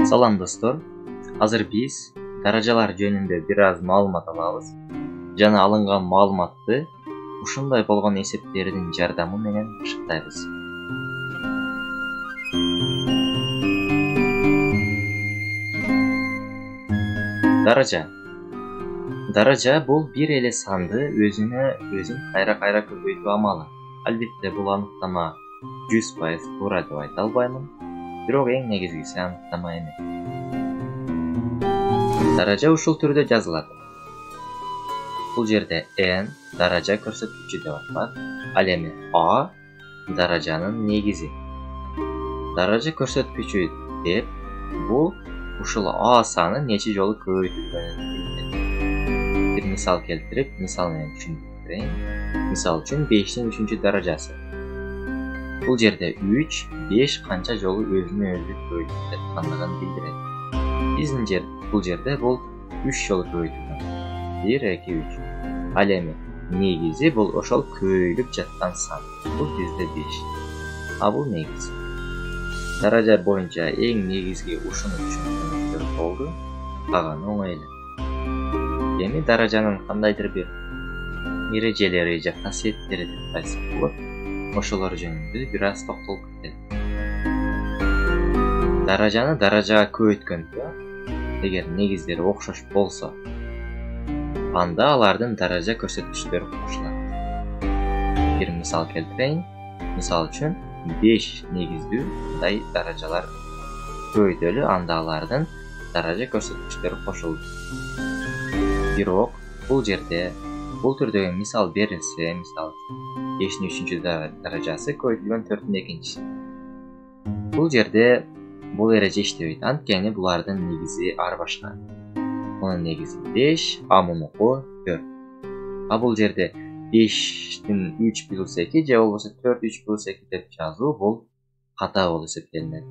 Salam dostlar. Hazır biz darajalar жөнүндө бир аз маалымат алабыз. Жана алынган маалыматты ушундай болгон эсептердин жардамы менен башкартабыз. Даража бул бир эле санды өзүн кайра көбөйтүү амалы. Албетте бул аныктама 100% туура деп айта албаймын. Бирок эң негизгиси аныктама эмес. Даража ушул түрдө жазылат. Бул жерде n даража көрсөткүчү деп аталат. Ал эми a даражанын негизи. Даража көрсөткүчү деп бул ушул a саны нече жолу көбөйтүлгөнүн билдирет. Бир мисал келтирип, мисал менен түшүндүрөйүн. Мисал үчүн 5-тин 3-чү даражасы. Бул жерде 3, 5 канча жолу өзүнө өзү көбөйтүп жаткандыгын билдирет. Биздин бул жерде бул 3 жолу көбөйтүлгөн. 1, 2, 3. Ал эми негизи бул ошол көбөйүлүп жаткан сан. Бул бизде 5. А бул негиз. Даража боюнча эң негизги ушуну түшүнүктөр болду. Калганы оңой эле. Эми даражанын кандайдыр бир эрежелери же касиеттери деп айтсак болот. Ошолор жөнүндө бир аз токтолуп кетели. Даражаны даражага көбөйткөндө, эгер негиздери окшош болсо, анда алардын даража көрсөткүчтөрү кошулат. Бир мисал келтирейин. Мисал үчүн 5 негиздүү мындай даражалар көбөйтөлү, анда алардын даража көрсөткүчтөрү кошулду. Бирок бул жерде бул түрдөгү мисал берилсе, мисал 5-тин 3-чү даражасы көбөйтүлгөн 4-тин 2-чиси. Бул жерде бул эреже иштебейт. Анткени булардын негизи ар башка. Мунун негизи 5, а мунуку 4. А бул жерде 5-тин 3 плюс 2 же болбосо 4 3 плюс 2 деп жазуу бул ката болуп эсептелинет.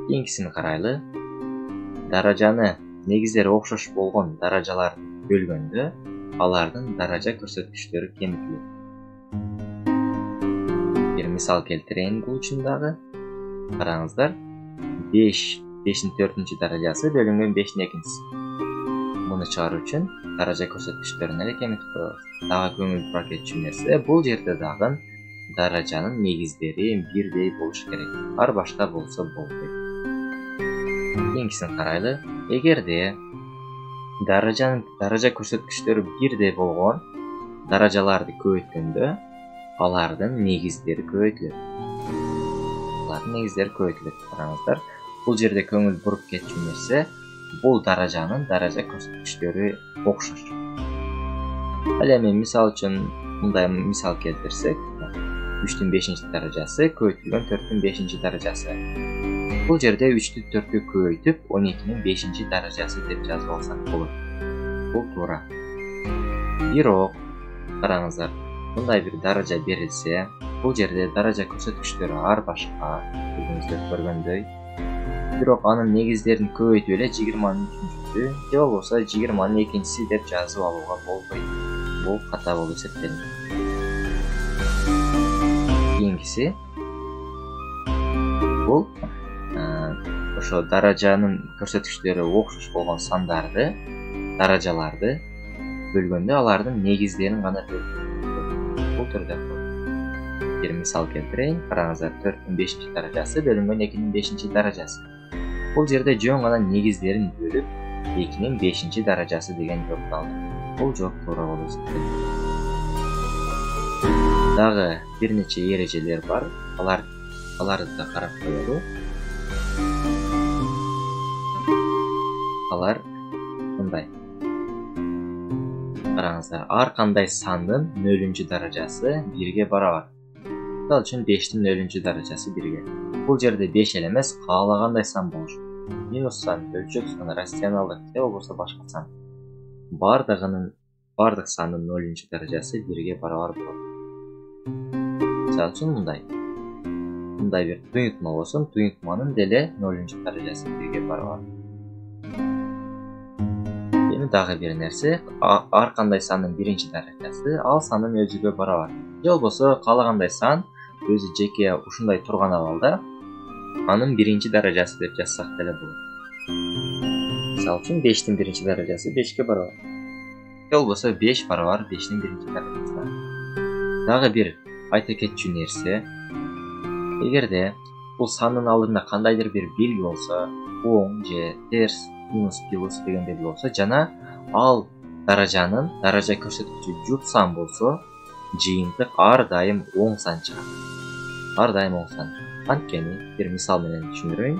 Кийинкисин карайлы. Даражаны негиздери окшош болгон даражаларды бөлгөндө алардын даража көрсөткүчтөрү кемитилет. Бир мисал келтирейин бул үчүн дагы. Караңыздар. 5-тин 4-чү даражасы бөлүнгөн 5-тин 2-чиси. Муну чыгаруу үчүн даража көрсөткүчтөрүн эле кемитип коебуз. Дагы көңүл бура кетчү нерсе, бул жерде дагы даражанын негиздери бирдей болуш керек. Ар башка болсо болбойт. Кийинкисин карайлы. Эгерде даража көрсөткүчтөрү бирдей болгон даражаларды көбөйткөндө алардын негиздери көбөйтүлөт. Караңыздар. Бул жерде көңүл буруп кетчү нерсе, бул даражанын даража көрсөткүчтөрү окшош. Ал эми мисал үчүн мындай мисал келтирсек, 3-тин 5-чи даражасы көбөйтүлгөн 4-тин 5-чи даражасы. Бул жерде 3-тү 4-кө көбөйтүп 12-нин 5-чи даражасы деп жазып алсак болот. Бул туура. Бирок, караңыздар, мындай бир даража берилсе, бул жерде даража көрсөткүчтөрү ар башка, өзүңүздөр көргөндөй. Бирок анын негиздерин көбөйтүп эле 20-нын 3-чүсү же болбосо 20-нын 2-чиси деп жазып алууга болбойт. Бул ката болуп эсептелинет. Кийинкиси бул ошо даражанын көрсөткүчтөрү окшош болгон сандарды, даражаларды бөлгөндө алардын негиздерин гана бөлүп. Бул түрдө. Бир мисал келтирейин. Караңыздар, 4-тин 5-чи даражасы бөлүнгөн 2-нин 5-чи даражасы. Бул жерде жөн гана негиздерин бөлүп 2-нин 5-чи даражасы деген жоопту алдым. Бул жооп туура болуп эсептелет. Дагы бир нече эрежелер бар. Аларды да карап коелу. Алар мындай. Караңыздар, ар кандай сандын 0-чү даражасы 1-ге барабар. Мисал үчүн 5-тин 0-чү даражасы 1-ге. Бул жерде 5 эле эмес, каалагандай сан болуш. Минус сан, өлчөк сан, рационалдык же болбосо башка сан. Бардык сандын 0-чү даражасы 1-ге барабар болот. Мисал үчүн мындай бир туюнтма болсун, туюнтманын деле 0-чү даражасы 1-ге барабар. Эми дагы бир нерсе, ар кандай сандын 1-чи даражасы ал сандын өзүгө барабар. Же болбосо каалагандай сан өзү жеке ушундай турган абалда анын биринчи даражасы деп жазсак деле болот. Мисалы үчүн 5-тин биринчи даражасы 5ке барабар. Же болбосо 5 барабар 5-тин биринчи даражасына. Дагы бир айта кетчү нерсе, эгерде бул сандын алдында кандайдыр бир белги болсо, оң же терс, минус, плюс деген белги болсо, жана ал даражанын даража көрсөткүчү жут сан болсо, жыйынтык ар дайым оң сан чыгат. Ар дайым оң сан. Анткени бир мисал менен түшүндүрөйүн.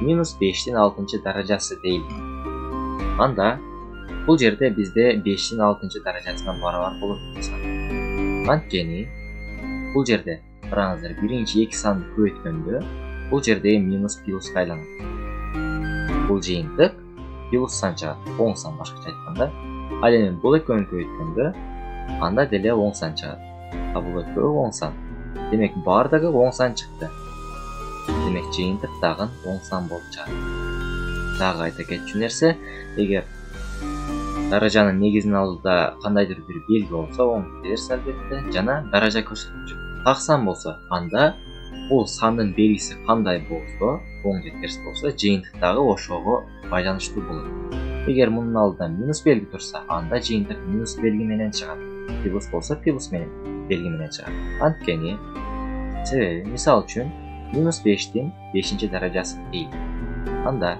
Минус 5-тин 6-чы даражасы дейли. Анда бул жерде бизде 5-тин 6-чы даражасына барабар болот деп сан. Анткени бул жерде караңыздар, биринчи эки санды көбөйткөндө бул жердеги минус плюска айланат. Бул жыйынтык плюс сан чыгат, оң сан башкача айтканда. Ал эми бул экөөнү көбөйткөндө анда деле оң сан чыгат. А бул экөө оң сан. Демек бардыгы оң сан чыкты. Демек жыйынтык дагы оң сан болуп чыгат. Дагы айта кетчү нерсе, эгер даражанын негизинин алдында кандайдыр бир белги болсо, оң терс албетте, жана даража көрсөткүчү так сан болсо, анда бул сандын белгиси кандай болсо, оң же терс болсо, жыйынтык дагы ошого байланыштуу болот. Эгер мунун алдында минус белги турса, анда жыйынтык минус белги менен чыгат. Плюс болсо, плюс менен белги менен чыгат. Анткени себеби, мисалы үчүн, минус 5-тин 5-чи даражасы дейли. Анда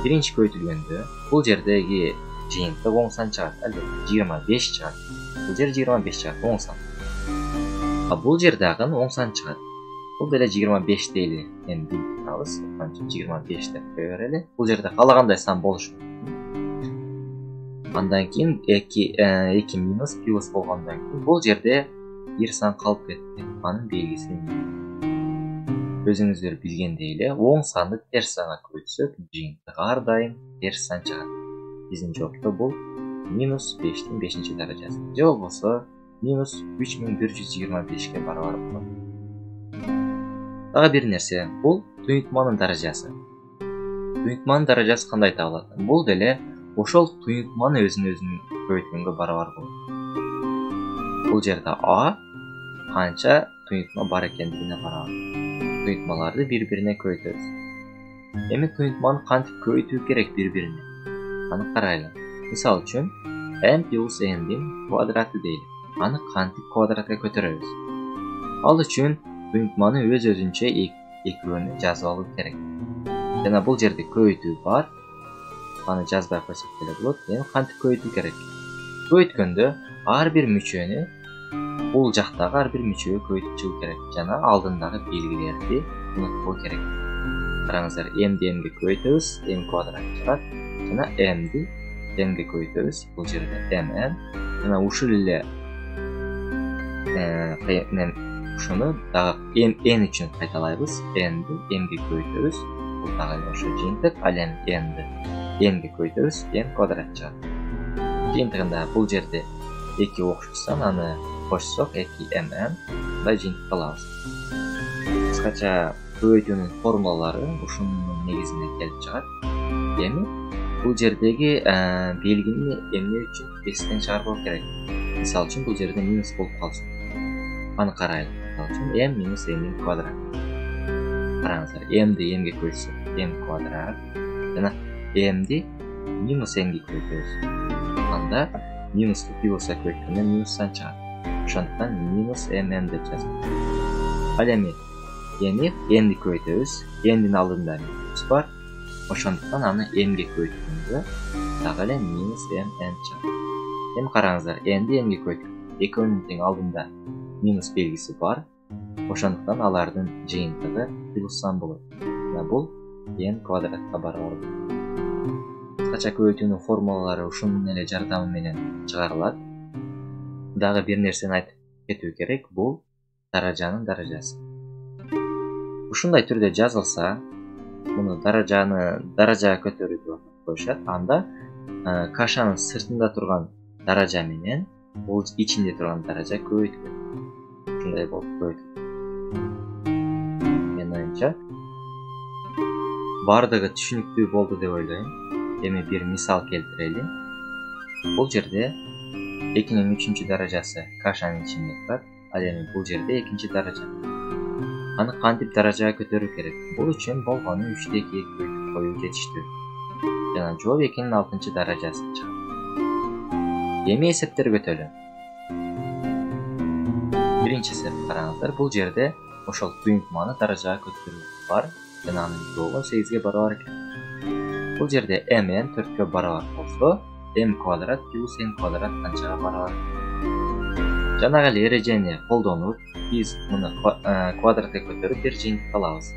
биринчи көбөйтүлгөндө бул жердеги жыйынтык оң сан чыгат, албетте 25 чыгат. Бул жер 25 чыгат, оң сан. А бул жер дагы оң сан чыгат. Бул деле 25 дейли. Эми билип турабыз, 25 деп кое берели. Бул жерде каалагандай сан болушу мүмкүн. Андан кийин 2 минус плюс болгондон кийин бул жерде бир сан калып кетти. Анын белгиси өзүңүздөр билгендей эле, оң санды терс санга көбөйтсөк, жыйынтык ар дайым терс сан чыгат. Биздин жоопто бул минус 5-тин 5-чи даражасы. Же болбосо минус 3125ке барабар болот. Дагы бир нерсе, бул туюнтманын даражасы. Туюнтманын даражасы кандай табылат? Бул деле ошол туюнтманы өзүн көбөйткөнгө барабар болот. Бул жерде А канча туюнтма бар экендигине барабар. Туюнтмаларды бири-бирине көбөйтөбүз. Эми туюнтманы кантип көбөйтүү керек бири-бирине? Аны карайлы. Мисалы үчүн, m плюс n'дин квадраты дейли. Аны кантип квадратка көтөрөбүз? Ал үчүн туюнтманы өз-өзүнчө экөөнү жазып алуу керек. Жана бул жерде көбөйтүү бар. Аны жазбай койсок деле болот. Эми кантип көбөйтүү керек? Көбөйткөндө ар бир мүчөнү бул жактагы ар бир мүчөгө көбөйтүп чыгуу керек. Жана алдындагы белгилерди унутпоо керек. Караңыздар, m'ди m'ге көбөйтөбүз, m квадрат чыгат. Жана m'ди m'ге көбөйтөбүз. Бул жерде mn. Жана ушул эле ушуну дагы n үчүн кайталайбыз. n'ди m'ге көбөйтөбүз. Бул дагы ошо жыйынтык. Ал эми n'ге көбөйтөбүз, m квадрат чыгат. Жыйынтыгында бул жерде 2 окшош сан, аны кошсок 2mn мындай жыйынтык алабыз. Кыскача көбөйтүүнүн формулалары ушунун негизинде келип чыгат. Эми бул жердеги белгини эмне үчүн эстен чыгарбоо керек? Мисалы үчүн бул жерде минус болуп калсын. Аны карайлы. Мисалы үчүн m минус m'дин квадраты. Караңыздар, m'ди m'ге көбөйтсөк m квадрат жана m'ди минус m'ге көбөйтөбүз. Анда минусту плюска көбөйткөндө минус сан чыгат. Ошондуктан минус mn деп жаздым. Ал эми m'ди көбөйтөбүз. M'дин алдында минус бар. Ошондуктан аны m'ге көбөйткөндө дагы эле минус mn чыгат. Эми караңыздар, m'ди m'ге көбөйткөндө экөөнүн тең алдында минус белгиси бар. Ошондуктан алардын жыйынтыгы плюс сан болот. Жана бул m квадратка барабар болот. Кыскача көбөйтүүнүн формулалары ушунун эле жардамы менен чыгарылат. Дагы бир нерсени айтып кетүү керек, бул даражанын даражасы. Ушундай түрдө жазылса, муну даража көтөрүү деп коюшат. Анда кашанын сыртында турган даража менен бул ичинде турган даража көбөйткөн. Ушундай болуп көбөйтүлөт. Менин оюмча бардыгы түшүнүктүү болду деп ойлойм. Эми бир мисал келтирели. Бул жерде 2-3 даражасы кашанын ичинде турат. Ал эми бул жерде 2-даража. аны кантип даражага көтөрүү керек? Бул үчүн болгону 3-т 2-ге көйтүп коюу жетиштүү. Жана жооп 2-нин 6-даражасы чыгат. Эми эсептерге өтөлү. Биринчи эсеп караңыздар. Бул жерде ошол туюнтманы даражага көтөрүү бар жана анын жообу 8-ге барабар экен. Бул жерде mn 4-кө барабар болсо, m квадрат плюс n квадрат канчага барабар? Жанагы эле эрежени колдонуп, биз муну квадратка көтөрүп бир жыйынтыкка алабыз.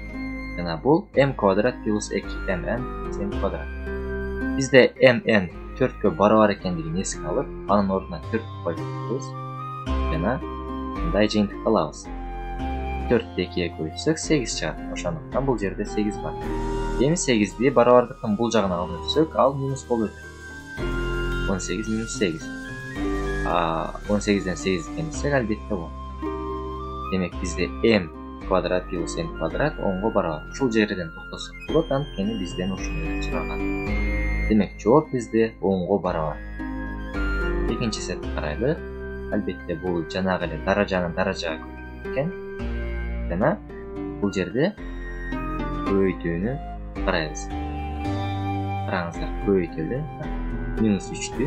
Жана бул m квадрат плюс 2mn n квадрат. Бизде mn 4-кө барабар экендигин эске алып, анын ордуна 4 коюбуз. Жана мындай жыйынтыкты алабыз. 4-т 2-ге көйтсөк 8 чыгат. Ошондуктан бул жерде 8 бар. Эми 8-ди барабардыктын бул жагына алып өтсөк, ал минус болуп өтөт. 18 минус 8. 18ден 8 кемисек албетте бул. Демек бизде m квадрат плюс n квадрат 10-го барабар. Ушул жерден токтосок болот, анткени бизден ушуну сураган. Демек жооп бизде 10-го барабар. Экинчи эсепти карайлы. Албетте бул жанагы эле даражаны даражага көтөрүп экен. Жана бул жерде көбөйтүүнү карайбыз. Караңыздар, көбөйтөлү. Минус 3-тү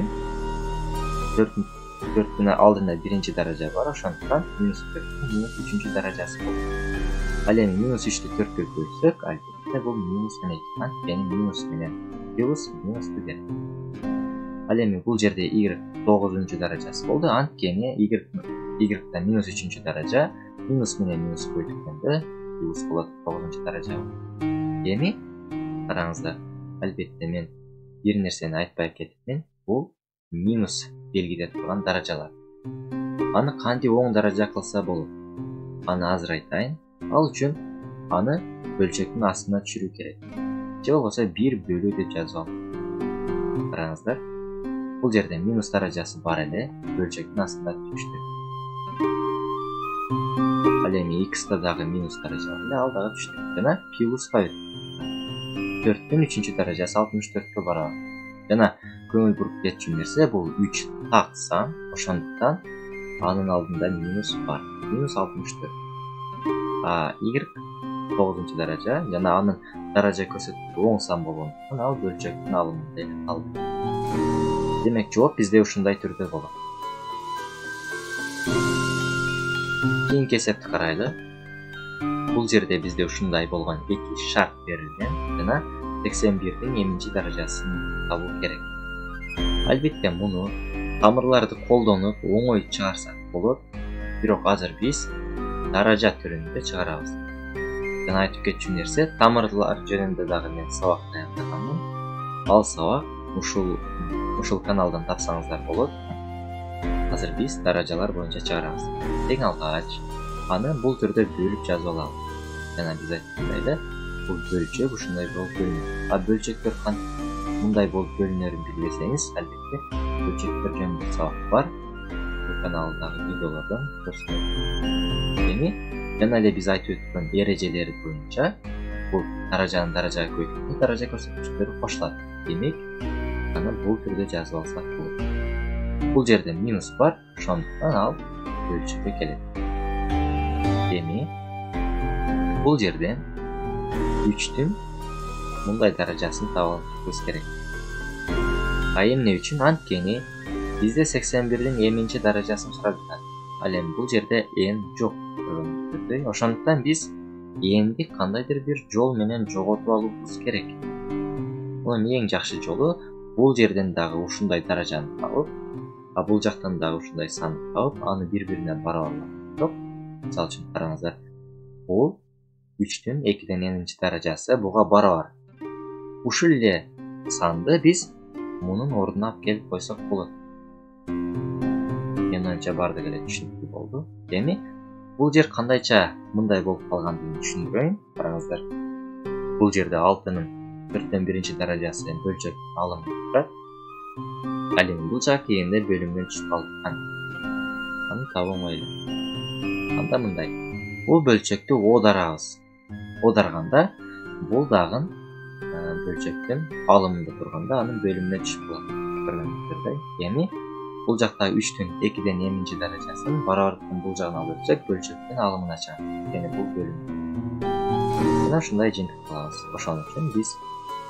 4-түн алдында биринчи даража бар, ошондуктан минус 4-түн минус 3-чү даражасы болот. Ал эми минус 3-тү 4-кө көбөйтсөк, албетте бул минус менен, анткени минус менен плюс минусту берет. Ал эми бул жерде y 9-чу даражасы болду, анткени y-да минус 3-чү даража минус менен минус көбөйтүлгөндө плюс болот, 9-чу даража. Эми караңыздар, албетте мен бир нерсени айтпай кетипмин. Бул минус белгиде турган даражалар. Аны кантип оң даража кылса болот? Аны азыр айтайын. Ал үчүн аны бөлчөктүн астына түшүрүү керек. Же болбосо 1 бөлүү деп жазып алып. Караңыздар. Бул жерде минус даражасы бар эле, бөлчөктүн астында түштү. Ал эми x-да дагы минус даража бар эле, ал дагы түштү. Жана плюска өтүп. 4-түн 3-чү даражасы 64-кө барабар. Жана көңүл буруп кетчү нерсе бул 3 так сан, ошондуктан анын алдында минус бар. Минус 64. Y 9-чу даража жана анын даража көрсөткүчү оң сан болгондуктан ал бөлчөктүн алымында калды. Демек жооп бизде ушундай түрдө болот. Кийинки эсепти карайлы. Бул жерде бизде ушундай болгон эки шарт берилген жана 81-дин эминчи даражасын табуу керек. Албетте муну тамырларды колдонуп оңой чыгарсак болот, бирок азыр биз даража түрүндө чыгарабыз. Жана айтып кетчү нерсе, тамырлар жөнүндө дагы мен сабак даярдаганмын. Ал сабак ушул каналдан тапсаңыздар болот. Азыр биз даражалар боюнча чыгарабыз. Эң алгач аны бул түрдө бөлүп жазып алабыз. Жана биз айткандай эле, бул бөлчөк ушундай болуп бөлүнөт. Бөлчөктөр мындай болуп бөлүнөрүн билбесеңиз, албетте бөлчөктөр жөнүндө сабак бар. Бул каналдагы видеолордон көрсөтөт. Эми жана эле биз айтып өткөн эрежелер боюнча бул даражаны даражага көбөйтүп, даража көрсөткүчтөрү кошулат. Демек, аны бул түрдө жазып алсак болот. Бул жерде минус бар, ошондуктан ал бөлчөккө келет. Эми бул жерден 3-түн мындай даражасын табабыз керек. Эмне үчүн? Анткени бизде 81-дин эминчи даражасын сурап жатат. Ал эми бул жерде n жок. Ошондуктан биз nди кандайдыр бир жол менен жоготуп алуубуз керек. Мунун эң жакшы жолу бул жерден дагы ушундай даражаны табып, бул жактан дагы ушундай санды табып, аны бири-бирине барабарлап. Мисалы үчүн караңыздар. Бул 3-түн 2ден n-чи даражасы буга барабар. Ушул эле санды биз мунун ордуна алып келип койсок болот. Мен анча бардык эле түшүнүктүү болду. Эми бул жер кандайча мындай болуп калгандыгын түшүндүрөйүн. Караңыздар. Бул жерде 6-нын 4-төн 1-чи даражасы бөлчөк алымы турат. Ал эми бул жак кийинде бөлүмдөн түшүп калды. Аны таба оңой эле. Анда мындай. Бул бөлчөктү оодарабыз. Оодарганда бул дагы бөлчөктүн алымында турганда анын бөлүмүнө түшүп калат. Эми бул жакта 3-тün 2-ден эминчи даражасын барабарлыктын бул жагына алып өтсөк бөлчөктүн алымына чыгат. Яны бул бөлүм. Мына ушундай жыйынтык кылабыз. Ошон үчүн биз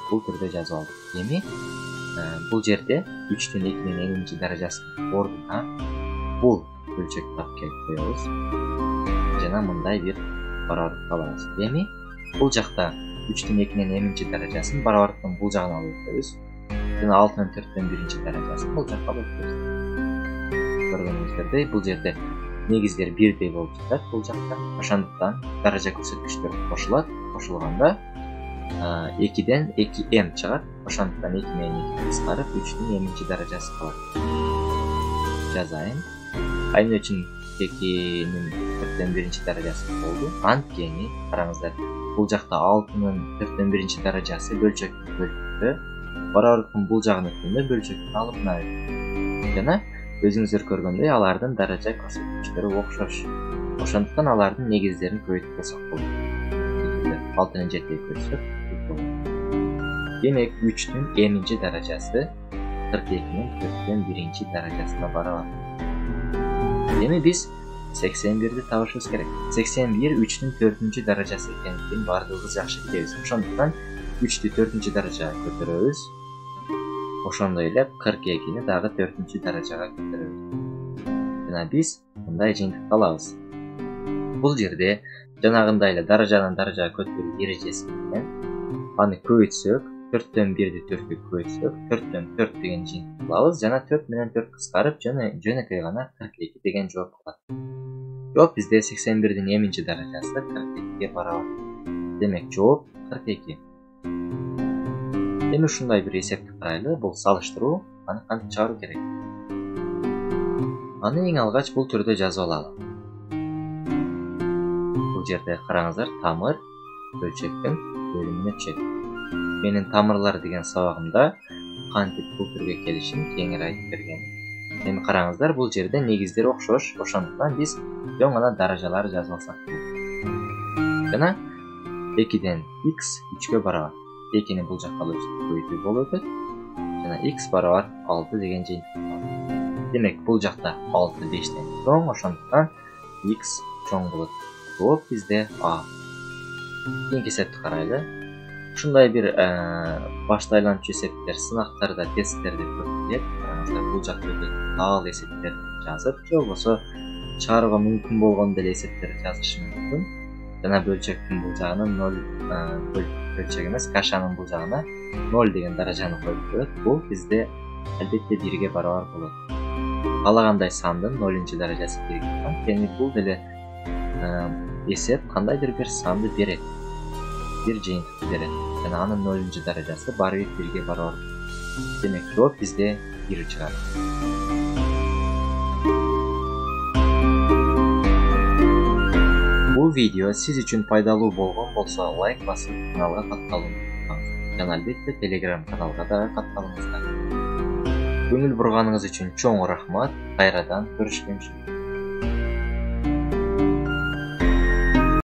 бул түрдө жазып алдык. Эми бул жерде 3-тün 2-ден эминчи даражасынын ордуна бул бөлчөктү алып келип коебуз. Жана мындай бир барабарлык алабыз. Эми бул жакта 3-тün 2-ден эминчи даражасын барабарлыктын бул жагына алып өтөбүз. Жана 6-нын 4-төн 1-нчи даражасын бул жакка алып өтөбүз. Көргөнүңүздөй бул жерде негиздер бирдей болуп жатат бул жакта. Ошондуктан даража көрсөткүчтөр кошулат. Кошулганда 2-ден 2m чыгат. Ошондуктан 2 менен 2 кыскарып 3-тün эминчи даражасы калат. Жазайын. Айнын үчүн 2-нин 4-төн 1-нчи даражасы болду. Анткени караңыздар, бул жакта 6-нын 4-төн 1-нчи даражасы бөлчөктүн бөлүктү. Барабарлыктын бул жагына өткөндө бөлчөктүн алымына өтөт. Жана өзүңүздөр көргөндөй алардын даража көрсөткүчтөрү окшош. Ошондуктан алардын негиздерин көбөйтүп болсок болот. 6-нын 7-ге көрсөк болот. Демек 3-тün эминчи даражасы 42-нин 4-төн 1-нчи даражасына барабар. Эми биз 81-ди табышыбыз керек. 81 3-тün 4-нчи даражасы экендигин бардыгыбыз жакшы билебиз. Ошондуктан 3-тü 4-нчи даражага көтөрөбүз. Ошондой эле 42-ни дагы 4-нчи даражага көтөрөбүз. Жана биз мындай жыйынтыкты алабыз. Бул жерде жанагындай эле даражадан даражага көтөрүү эрежеси менен аны көбөйтсөк, 4-төн 1-ди 4-кө көбөйтсөк, 4-төн 4 деген жыйынтык алабыз. Жана 4 менен 4 кыскарып, жөнөкөй гана 42 деген жооп калат. Жооп бизде 81-дин эминчи даражасы 42-ге барабар. Демек жооп 42. Эми ушундай бир эсепти карайлы. Бул салыштыруу. Аны кантип чыгаруу керек? Аны эң алгач бул түрдө жазып алалы. Бул жерде караңыздар, тамыр бөлчөктүн бөлүмүнө түшөт. Менин тамырлар деген сабагымда кантип бул түргө келишин кеңири айтып берген. Эми караңыздар, бул жерде негиздер окшош. Ошондуктан биз жөн гана даражалар жазып алсак болот. Жана 2-ден x 3-кө барабар. 2-ни бул жакка алып көбөйтүү болуп өтөт. Жана x барабар 6 деген жыйынтык бар. Демек бул жакта 6 5-тен чоң, ошондуктан x чоң болот. Жооп бизде a. Кийинки эсепти карайлы. Ушундай бир башты айланчу эсептер сынактарда, тесттерде көп келет. Караңыздар, бул жакта дал эсептер жазып, же болбосо чыгарууга мүмкүн болгон деле эсептер жазышы мүмкүн. Жана бөлчөктүн бул жагына 0 бөлчөк эмес, кашанын бул жагына 0 деген даражаны коюп коет. Бул бизде албетте 1-ге барабар болот. Каалагандай сандын 0-нчы даражасы 1-ге барабар. Яғни бул деле эсеп кандайдыр бир санды берет. Бир жыйынтыкты берет. Жана анын 0-нчы даражасы баары 1-ге барабар. Демек жооп бизде 1 чыгат. Бул видео сиз үчүн пайдалуу болгон болсо, лайк басып, каналга катталууну унутпаңыз. Жана албетте Telegram каналга да катталыңыздар. Көңүл бурганыңыз үчүн чоң рахмат. Кайрадан көрүшкөнчө.